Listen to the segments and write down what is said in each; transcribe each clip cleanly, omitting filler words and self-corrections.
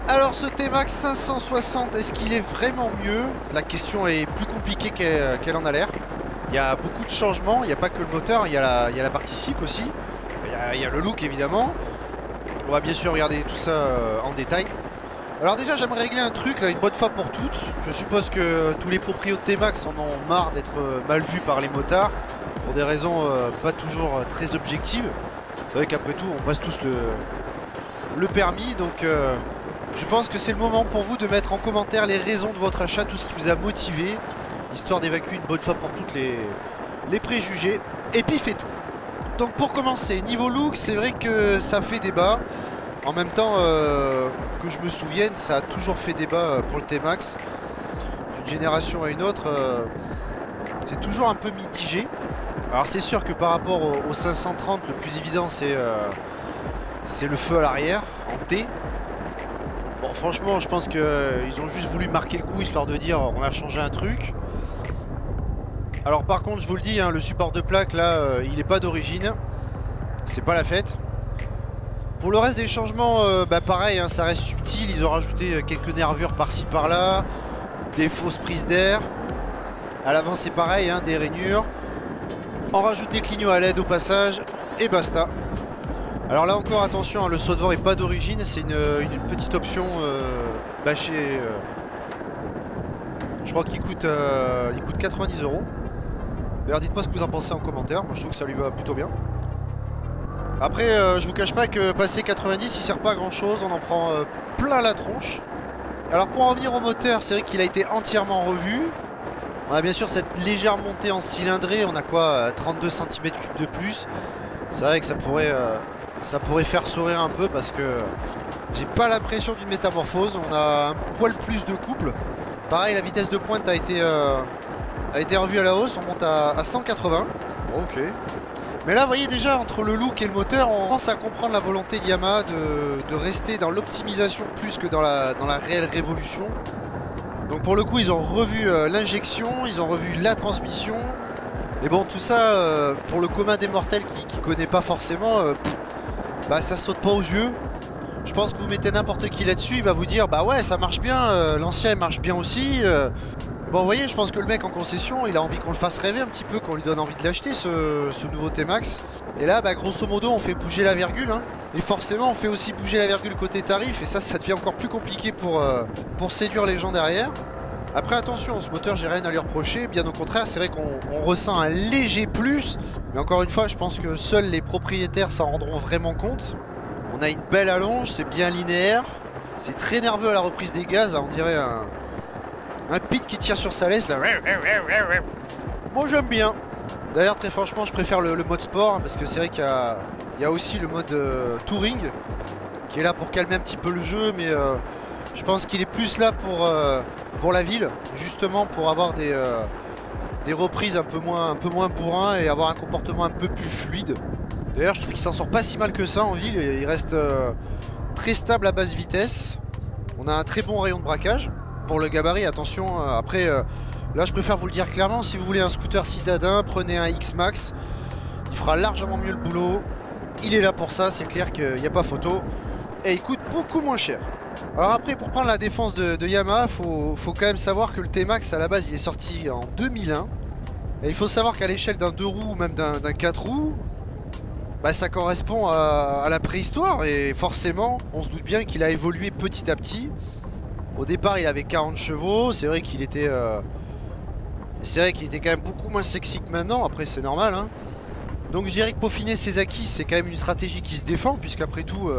Alors ce T-Max 560, est-ce qu'il est vraiment mieux? La question est plus compliquée qu'elle en a l'air. Il y a beaucoup de changements, il n'y a pas que le moteur, il y a la partie cycle aussi. Il y a le look évidemment. On va bien sûr regarder tout ça en détail. Alors déjà j'aimerais régler un truc là une bonne fois pour toutes. Je suppose que tous les propriétaires de T-Max en ont marre d'être mal vus par les motards. Pour des raisons pas toujours très objectives. C'est vrai qu'après tout on passe tous le permis, donc je pense que c'est le moment pour vous de mettre en commentaire les raisons de votre achat, tout ce qui vous a motivé, histoire d'évacuer une bonne fois pour toutes les préjugés, et puis fait tout. Donc pour commencer, niveau look, c'est vrai que ça fait débat. En même temps, que je me souvienne, ça a toujours fait débat pour le T-Max. D'une génération à une autre, c'est toujours un peu mitigé. Alors c'est sûr que par rapport au 530, le plus évident c'est le feu à l'arrière, en T. Bon franchement je pense qu'ils ont juste voulu marquer le coup histoire de dire on a changé un truc. Alors par contre je vous le dis, hein, le support de plaque là il n'est pas d'origine. C'est pas la fête. Pour le reste des changements, pareil, hein, ça reste subtil. Ils ont rajouté quelques nervures par-ci par-là, des fausses prises d'air. À l'avant c'est pareil, hein, des rainures. On rajoute des clignots à LED au passage et basta. Alors là encore attention, hein, le saut de vent n'est pas d'origine, c'est une petite option chez... je crois qu'il coûte 90 €. D'ailleurs dites-moi ce que vous en pensez en commentaire, moi je trouve que ça lui va plutôt bien. Après je vous cache pas que passer 90 il sert pas à grand chose, on en prend plein la tronche. Alors pour en venir au moteur, c'est vrai qu'il a été entièrement revu. On a bien sûr cette légère montée en cylindrée, on a quoi 32 cm3 de plus. C'est vrai que ça pourrait faire sourire un peu parce que j'ai pas l'impression d'une métamorphose. On a un poil plus de couple. Pareil, la vitesse de pointe a été revue à la hausse, on monte à 180. Ok. Mais là vous voyez déjà entre le look et le moteur, on commence à comprendre la volonté de Yamaha de rester dans l'optimisation plus que dans la réelle révolution. Donc pour le coup ils ont revu l'injection, ils ont revu la transmission. Et bon tout ça pour le commun des mortels qui connaît pas forcément, ça saute pas aux yeux. Je pense que vous mettez n'importe qui là-dessus, il va vous dire bah ouais ça marche bien, l'ancien il marche bien aussi. Bon vous voyez, je pense que le mec en concession il a envie qu'on le fasse rêver un petit peu, qu'on lui donne envie de l'acheter ce nouveau T-Max. Et là grosso modo on fait bouger la virgule, hein. Et forcément on fait aussi bouger la virgule côté tarif, et ça devient encore plus compliqué pour séduire les gens derrière. Après attention, ce moteur j'ai rien à lui reprocher, bien au contraire, c'est vrai qu'on ressent un léger plus. Mais encore une fois je pense que seuls les propriétaires s'en rendront vraiment compte. On a une belle allonge, c'est bien linéaire. C'est très nerveux à la reprise des gaz, là, on dirait un pit qui tire sur sa laisse là. Moi j'aime bien. D'ailleurs très franchement je préfère le mode sport, hein, parce que c'est vrai qu'il y a aussi le mode touring qui est là pour calmer un petit peu le jeu, mais je pense qu'il est plus là pour la ville, justement pour avoir des reprises un peu moins bourrin et avoir un comportement un peu plus fluide. D'ailleurs je trouve qu'il s'en sort pas si mal que ça en ville, il reste très stable à basse vitesse. On a un très bon rayon de braquage. Pour le gabarit, attention, après là je préfère vous le dire clairement, si vous voulez un scooter citadin, prenez un X-Max. Il fera largement mieux le boulot. Il est là pour ça, c'est clair qu'il n'y a pas photo. Et il coûte beaucoup moins cher. Alors après, pour prendre la défense de Yamaha, faut quand même savoir que le T-Max à la base il est sorti en 2001. Et il faut savoir qu'à l'échelle d'un 2 roues ou même d'un 4 roues, ça correspond à la préhistoire. Et forcément, on se doute bien qu'il a évolué petit à petit. Au départ il avait 40 chevaux, c'est vrai qu'il était quand même beaucoup moins sexy que maintenant, après c'est normal, hein. Donc je dirais que peaufiner ses acquis c'est quand même une stratégie qui se défend, puisqu'après tout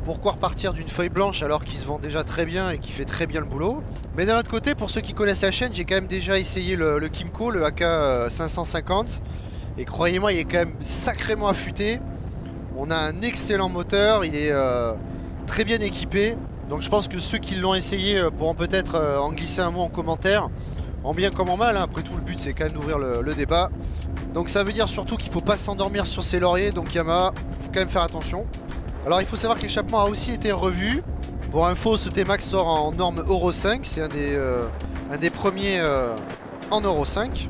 pourquoi repartir d'une feuille blanche alors qu'il se vend déjà très bien et qu'il fait très bien le boulot. Mais d'un autre côté, pour ceux qui connaissent la chaîne, j'ai quand même déjà essayé le Kymco, le AK 550, et croyez-moi il est quand même sacrément affûté. On a un excellent moteur, il est très bien équipé. Donc je pense que ceux qui l'ont essayé pourront peut-être en glisser un mot en commentaire, en bien comme en mal, hein. Après tout le but c'est quand même d'ouvrir le débat. Donc ça veut dire surtout qu'il ne faut pas s'endormir sur ses lauriers, donc Yamaha, il faut quand même faire attention. Alors il faut savoir que l'échappement a aussi été revu. Pour info, ce T-Max sort en norme Euro 5, c'est un des premiers en Euro 5.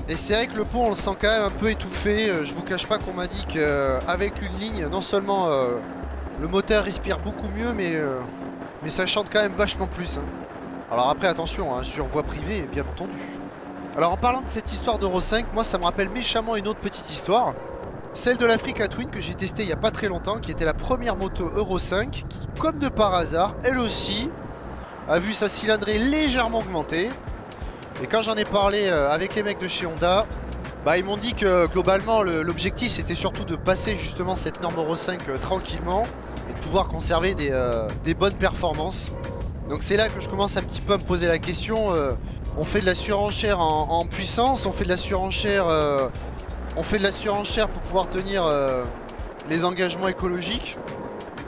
Et c'est vrai que le pont on le sent quand même un peu étouffé. Je vous cache pas qu'on m'a dit qu'avec une ligne, non seulement le moteur respire beaucoup mieux, mais ça chante quand même vachement plus. Hein. Alors après attention, hein, sur voie privée bien entendu. Alors en parlant de cette histoire d'Euro 5, moi ça me rappelle méchamment une autre petite histoire. Celle de l'Africa Twin que j'ai testée il n'y a pas très longtemps, qui était la première moto Euro 5, qui comme de par hasard, elle aussi, a vu sa cylindrée légèrement augmenter. Et quand j'en ai parlé avec les mecs de chez Honda, bah, ils m'ont dit que globalement l'objectif c'était surtout de passer justement cette norme Euro 5 tranquillement et de pouvoir conserver des bonnes performances. Donc c'est là que je commence un petit peu à me poser la question, on fait de la surenchère en puissance, on fait de la surenchère pour pouvoir tenir les engagements écologiques.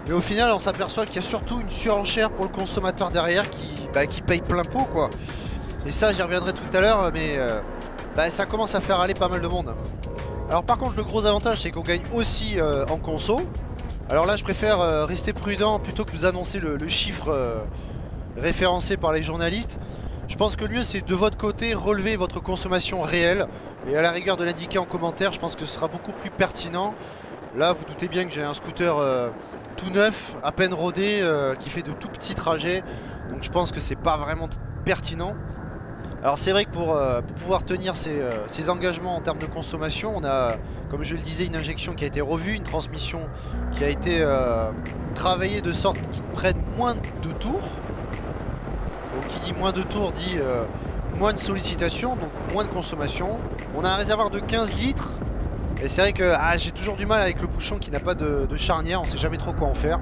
Mais au final on s'aperçoit qu'il y a surtout une surenchère pour le consommateur derrière qui paye plein pot quoi. Et ça j'y reviendrai tout à l'heure, mais ça commence à faire aller pas mal de monde. Alors par contre le gros avantage c'est qu'on gagne aussi en conso. Alors là je préfère rester prudent plutôt que vous annoncer le chiffre référencé par les journalistes. Je pense que le mieux c'est de votre côté relever votre consommation réelle et à la rigueur de l'indiquer en commentaire. Je pense que ce sera beaucoup plus pertinent. Là vous doutez bien que j'ai un scooter tout neuf, à peine rodé, qui fait de tout petits trajets, donc je pense que c'est pas vraiment pertinent. Alors c'est vrai que pour pouvoir tenir ces engagements en termes de consommation, on a, comme je le disais, une injection qui a été revue, une transmission qui a été travaillée de sorte qu'il prenne moins de tours. Donc qui dit moins de tours dit moins de sollicitations, donc moins de consommation. On a un réservoir de 15 litres. Et c'est vrai que j'ai toujours du mal avec le bouchon qui n'a pas de charnière, on sait jamais trop quoi en faire.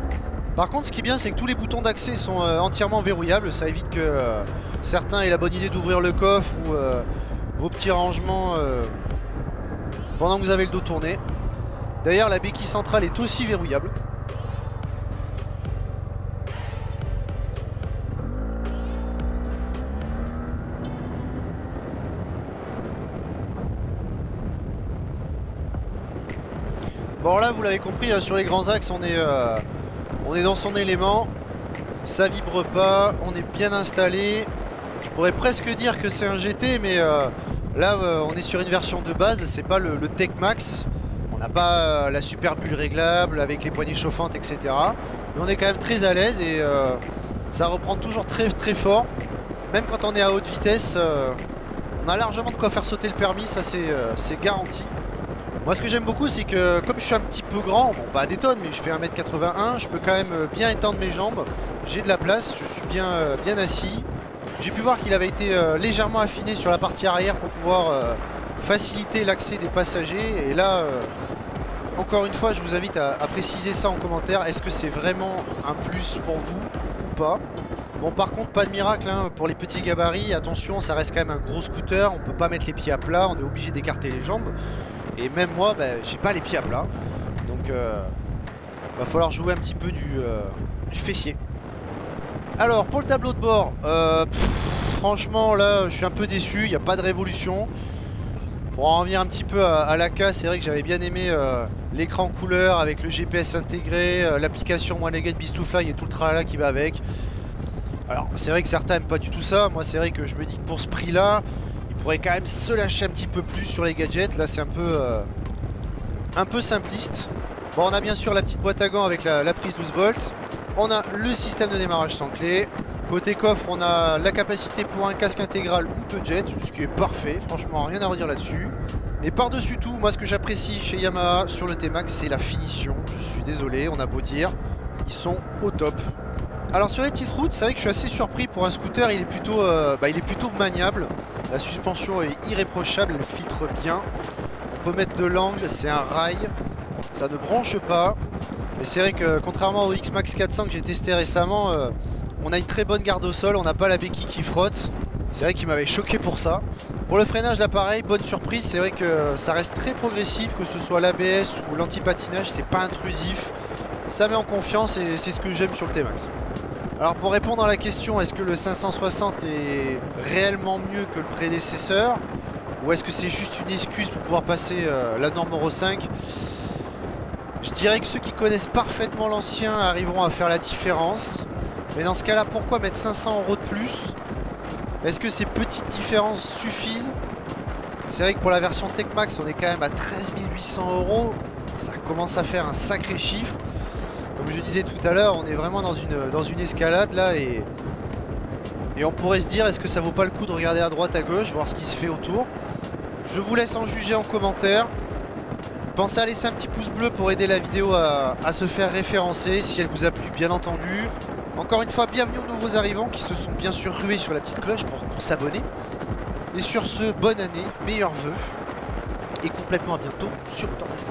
Par contre ce qui est bien c'est que tous les boutons d'accès sont entièrement verrouillables, ça évite que certains aient la bonne idée d'ouvrir le coffre ou vos petits rangements pendant que vous avez le dos tourné. D'ailleurs la béquille centrale est aussi verrouillable. Bon là vous l'avez compris, sur les grands axes on est dans son élément, ça vibre pas, on est bien installé. Je pourrais presque dire que c'est un GT, mais là on est sur une version de base, c'est pas le Tech Max. On n'a pas la super bulle réglable avec les poignées chauffantes etc. Mais on est quand même très à l'aise et ça reprend toujours très très fort. Même quand on est à haute vitesse, on a largement de quoi faire sauter le permis, ça c'est garanti. Moi ce que j'aime beaucoup c'est que comme je suis un petit peu grand, bon pas à des tonnes mais je fais 1m81, je peux quand même bien étendre mes jambes, j'ai de la place, je suis bien assis. J'ai pu voir qu'il avait été légèrement affiné sur la partie arrière pour pouvoir faciliter l'accès des passagers et là encore une fois je vous invite à préciser ça en commentaire, est-ce que c'est vraiment un plus pour vous ou pas? Bon par contre pas de miracle hein, pour les petits gabarits, attention ça reste quand même un gros scooter, on peut pas mettre les pieds à plat, on est obligé d'écarter les jambes. Et même moi, j'ai pas les pieds à plat. Donc va falloir jouer un petit peu du fessier. Alors pour le tableau de bord, franchement là je suis un peu déçu, il n'y a pas de révolution. Pour en revenir un petit peu à l'AK, c'est vrai que j'avais bien aimé l'écran couleur avec le GPS intégré, l'application One Again Beast to Fly et tout le tralala qui va avec. Alors c'est vrai que certains n'aiment pas du tout ça, moi c'est vrai que je me dis que pour ce prix là, pourrait quand même se lâcher un petit peu plus sur les gadgets. Là c'est un peu simpliste. Bon on a bien sûr la petite boîte à gants avec la prise 12 volts. On a le système de démarrage sans clé. Côté coffre on a la capacité pour un casque intégral ou de jet, ce qui est parfait, franchement rien à redire là-dessus. Et par dessus tout, moi ce que j'apprécie chez Yamaha sur le T-Max c'est la finition. Je suis désolé, on a beau dire, ils sont au top. Alors sur les petites routes, c'est vrai que je suis assez surpris pour un scooter, il est plutôt maniable. La suspension est irréprochable, elle filtre bien. On peut mettre de l'angle, c'est un rail, ça ne branche pas. Mais c'est vrai que contrairement au X-Max 400 que j'ai testé récemment, on a une très bonne garde au sol, on n'a pas la béquille qui frotte. C'est vrai qu'il m'avait choqué pour ça. Pour le freinage là pareil, bonne surprise, c'est vrai que ça reste très progressif, que ce soit l'ABS ou l'anti-patinage, c'est pas intrusif. Ça met en confiance et c'est ce que j'aime sur le T-Max. Alors pour répondre à la question, est-ce que le 560 est réellement mieux que le prédécesseur? Ou est-ce que c'est juste une excuse pour pouvoir passer la norme Euro 5? Je dirais que ceux qui connaissent parfaitement l'ancien arriveront à faire la différence. Mais dans ce cas là, pourquoi mettre 500 € de plus? Est-ce que ces petites différences suffisent? C'est vrai que pour la version Tech Max, on est quand même à 13 800 €. Ça commence à faire un sacré chiffre. Comme je disais tout à l'heure, on est vraiment dans une escalade là et on pourrait se dire, est-ce que ça vaut pas le coup de regarder à droite, à gauche, voir ce qui se fait autour? Je vous laisse en juger en commentaire. Pensez à laisser un petit pouce bleu pour aider la vidéo à se faire référencer si elle vous a plu, bien entendu. Encore une fois, bienvenue aux nouveaux arrivants qui se sont bien sûr rués sur la petite cloche pour s'abonner. Et sur ce, bonne année, meilleurs vœux et complètement à bientôt sur Motorzone.